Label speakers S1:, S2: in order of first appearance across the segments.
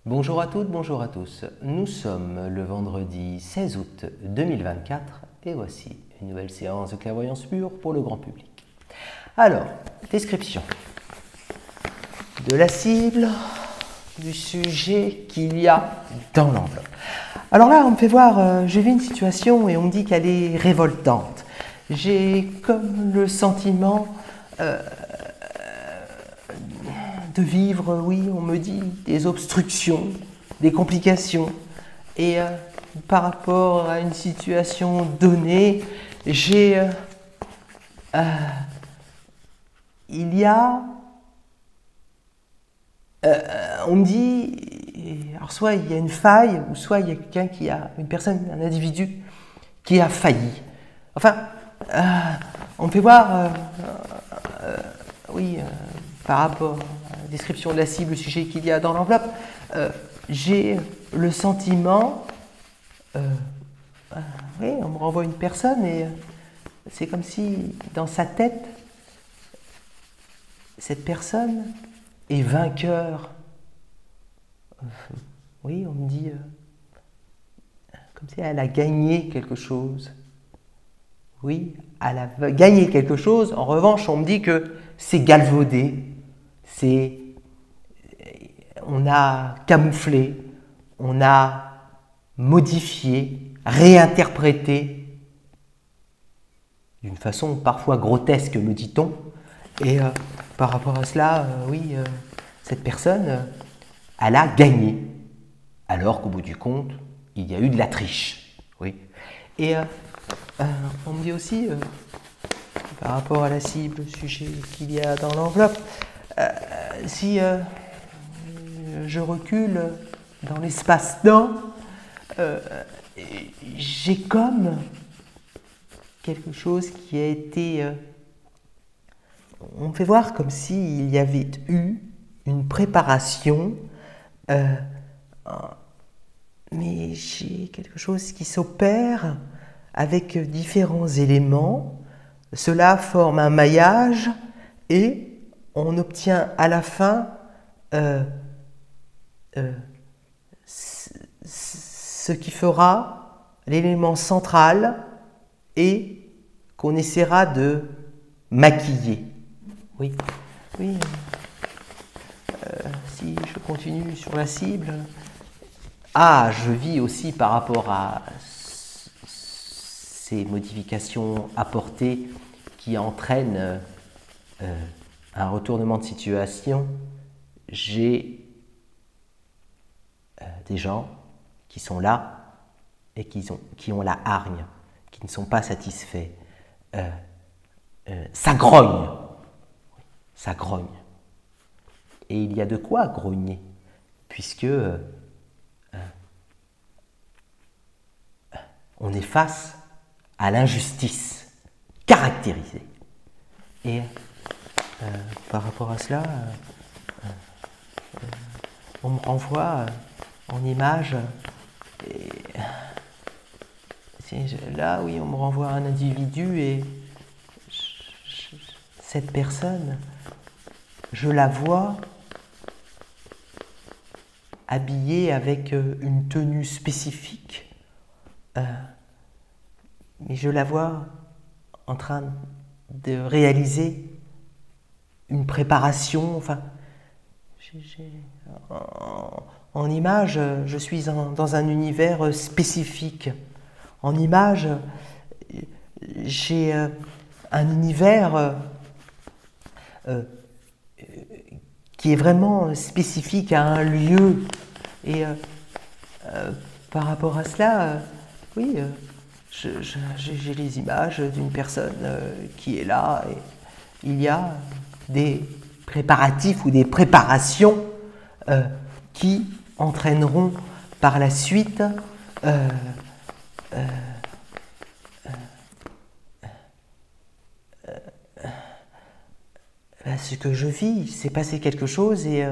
S1: Bonjour à toutes, bonjour à tous. Nous sommes le vendredi 16 août 2024 et voici une nouvelle séance de clairvoyance pure pour le grand public. Alors, description de la cible, du sujet qu'il y a dans l'enveloppe. Alors là, on me fait voir, j'ai vu une situation et on me dit qu'elle est révoltante. J'ai comme le sentiment de vivre, oui, on me dit, des obstructions, des complications. Et par rapport à une situation donnée, il y a, on me dit, alors soit il y a une faille, ou soit il y a quelqu'un qui a, une personne, un individu qui a failli. Enfin, on peut voir, oui, par rapport à la description de la cible, le sujet qu'il y a dans l'enveloppe, j'ai le sentiment, oui, on me renvoie une personne et c'est comme si dans sa tête, cette personne est vainqueur. Oui, on me dit, comme si elle a gagné quelque chose. Oui, elle a gagné quelque chose. En revanche, on me dit que c'est galvaudé. On a camouflé, on a modifié, réinterprété d'une façon parfois grotesque, me dit-on. Et par rapport à cela, oui, cette personne, elle a gagné, alors qu'au bout du compte, il y a eu de la triche. Oui. Et on me dit aussi, par rapport à la cible, le sujet qu'il y a dans l'enveloppe, si je recule dans l'espace-temps, j'ai comme quelque chose qui a été... on me fait voir comme s'il y avait eu une préparation, mais j'ai quelque chose qui s'opère avec différents éléments. Cela forme un maillage et on obtient à la fin ce qui fera l'élément central et qu'on essaiera de maquiller. Oui, oui. Si je continue sur la cible, je vis aussi par rapport à ces modifications apportées qui entraînent un retournement de situation. J'ai des gens qui sont là et qui ont la hargne, qui ne sont pas satisfaits. Ça grogne. Ça grogne. Et il y a de quoi grogner, puisque on est face à l'injustice caractérisée. Et par rapport à cela, on me renvoie en image, et là, oui, on me renvoie un individu et cette personne, je la vois habillée avec une tenue spécifique, mais je la vois en train de réaliser une préparation, enfin, en image, je suis dans un univers spécifique. En image, j'ai un univers qui est vraiment spécifique à un lieu. Et par rapport à cela, oui, j'ai les images d'une personne qui est là. Et il y a des préparatifs ou des préparations qui entraîneront par la suite ce que je vis. Il s'est passé quelque chose et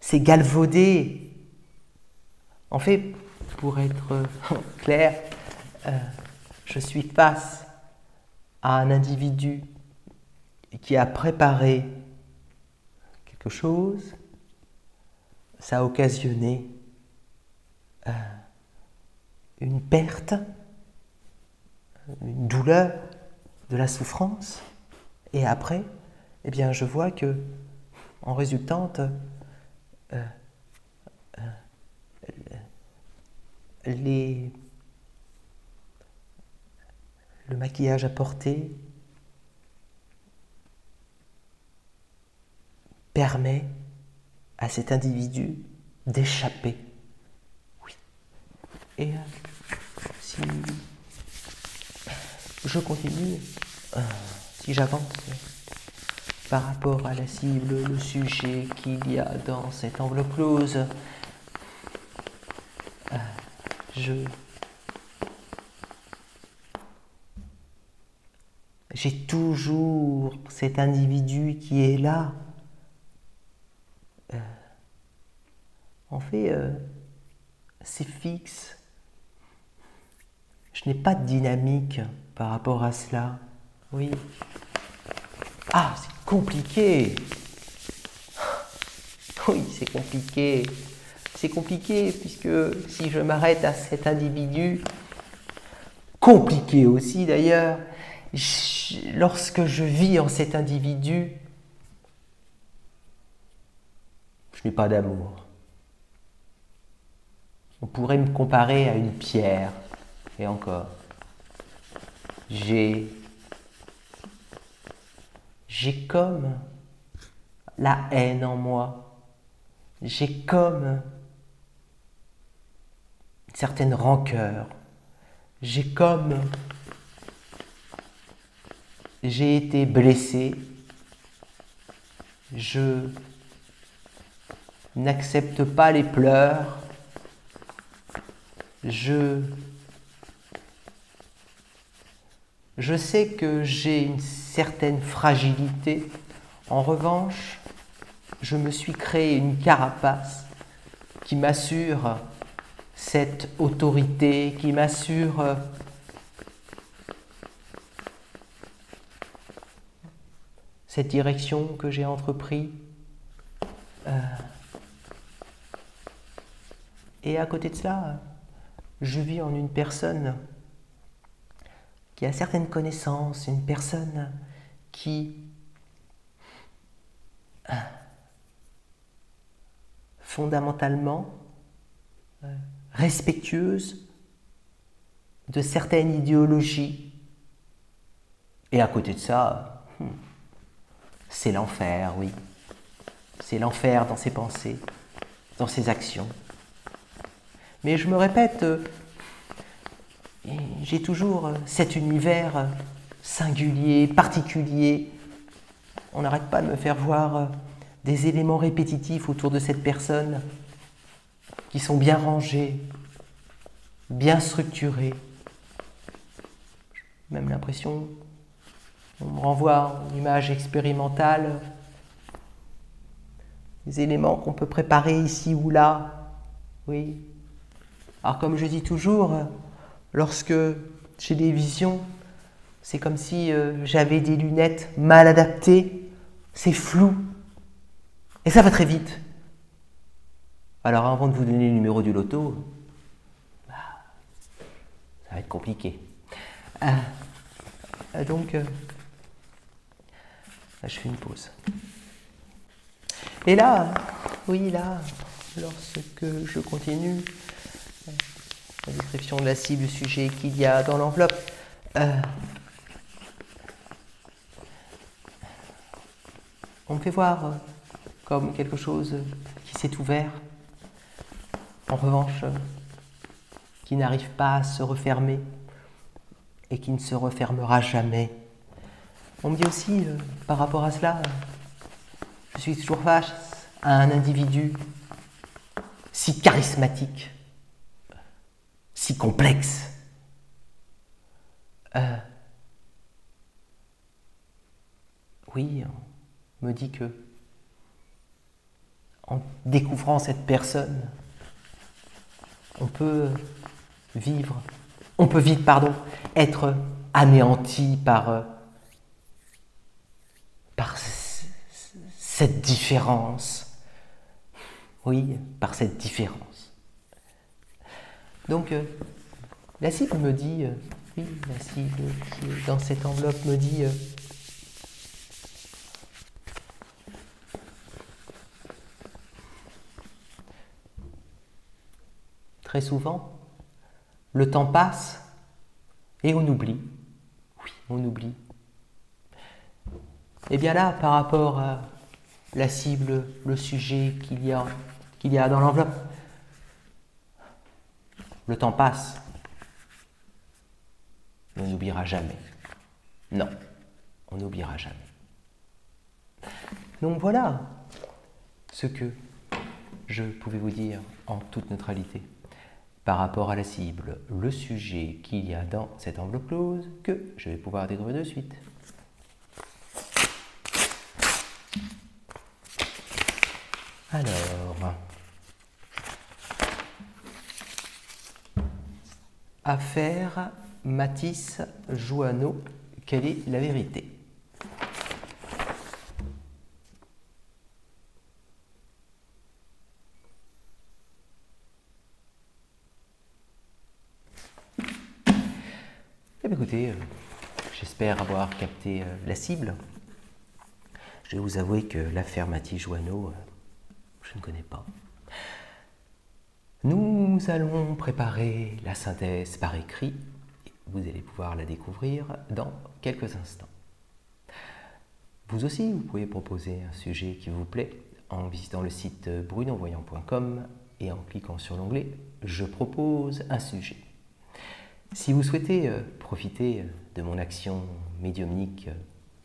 S1: c'est galvaudé. En fait, pour être clair, je suis face à un individu qui a préparé quelque chose. Ça a occasionné une perte, une douleur, de la souffrance. Et après, eh bien, je vois que, en résultante, le maquillage apporté permet à cet individu d'échapper. Oui. Et si je continue, si j'avance par rapport à la cible, le sujet qu'il y a dans cette enveloppe close, j'ai toujours cet individu qui est là. En fait, c'est fixe. Je n'ai pas de dynamique par rapport à cela. Oui. Ah, c'est compliqué. Oui, c'est compliqué. C'est compliqué puisque si je m'arrête à cet individu, compliqué aussi d'ailleurs, lorsque je vis en cet individu, je n'ai pas d'amour. On pourrait me comparer à une pierre, et encore. J'ai comme la haine en moi. J'ai comme une certaine rancœur. J'ai été blessé. Je n'accepte pas les pleurs. Je sais que j'ai une certaine fragilité. En revanche, je me suis créé une carapace qui m'assure cette autorité, qui m'assure cette direction que j'ai entreprise. Et à côté de cela, je vis en une personne qui a certaines connaissances, une personne qui fondamentalement respectueuse de certaines idéologies. Et à côté de ça, c'est l'enfer, oui. C'est l'enfer dans ses pensées, dans ses actions. Mais je me répète, j'ai toujours cet univers singulier, particulier. On n'arrête pas de me faire voir des éléments répétitifs autour de cette personne qui sont bien rangés, bien structurés. J'ai même l'impression qu'on me renvoie une image expérimentale, des éléments qu'on peut préparer ici ou là. Oui. Alors comme je dis toujours, lorsque j'ai des visions, c'est comme si j'avais des lunettes mal adaptées, c'est flou, et ça va très vite. Alors avant de vous donner le numéro du loto, ça va être compliqué. Donc, là, je fais une pause. Et là, oui, là, lorsque je continue, la description de la cible, le sujet qu'il y a dans l'enveloppe, on me fait voir comme quelque chose qui s'est ouvert, en revanche, qui n'arrive pas à se refermer et qui ne se refermera jamais. On me dit aussi, par rapport à cela, je suis toujours face à un individu si charismatique, si complexe. Oui, on me dit que en découvrant cette personne, on peut vite, être anéanti par cette différence. Oui, par cette différence. Donc, la cible me dit, oui, la cible qui est dans cette enveloppe me dit, très souvent, le temps passe et on oublie. Oui, on oublie. Et bien là, par rapport à la cible, le sujet qu'il y a dans l'enveloppe, le temps passe. On n'oubliera jamais. Non, on n'oubliera jamais. Donc voilà ce que je pouvais vous dire en toute neutralité par rapport à la cible, le sujet qu'il y a dans cette enveloppe close que je vais pouvoir découvrir de suite. Alors, affaire Matisse Jouanneau, quelle est la vérité? Eh bien, écoutez, j'espère avoir capté la cible. Je vais vous avouer que l'affaire Matisse Jouanneau, je ne connais pas. Nous allons préparer la synthèse par écrit. Vous allez pouvoir la découvrir dans quelques instants. Vous aussi, vous pouvez proposer un sujet qui vous plaît en visitant le site brunovoyant.com et en cliquant sur l'onglet « Je propose un sujet ». Si vous souhaitez profiter de mon action médiumnique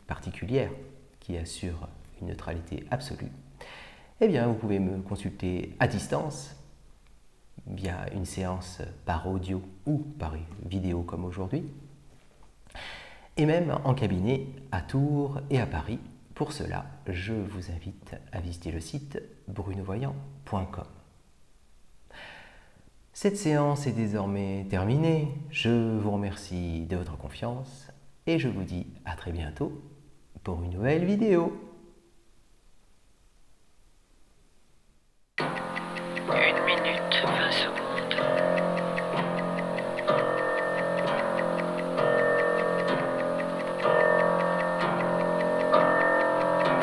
S1: particulière qui assure une neutralité absolue, eh bien, vous pouvez me consulter à distance via une séance par audio ou par vidéo comme aujourd'hui, et même en cabinet à Tours et à Paris. Pour cela, je vous invite à visiter le site brunovoyant.com. Cette séance est désormais terminée. Je vous remercie de votre confiance et je vous dis à très bientôt pour une nouvelle vidéo.
S2: 1 minute 20 secondes.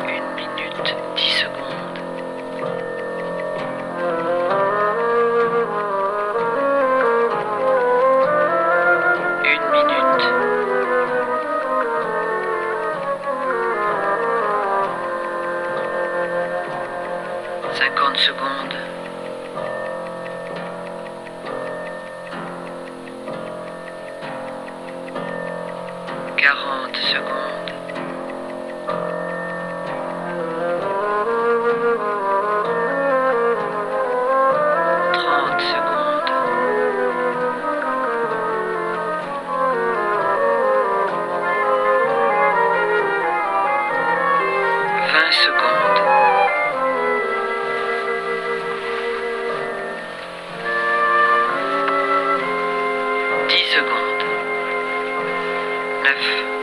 S2: 1 minute 10 secondes. 1 minute. 50 secondes. 40 secondes. 30 secondes. 20 secondes. 10 secondes. 9.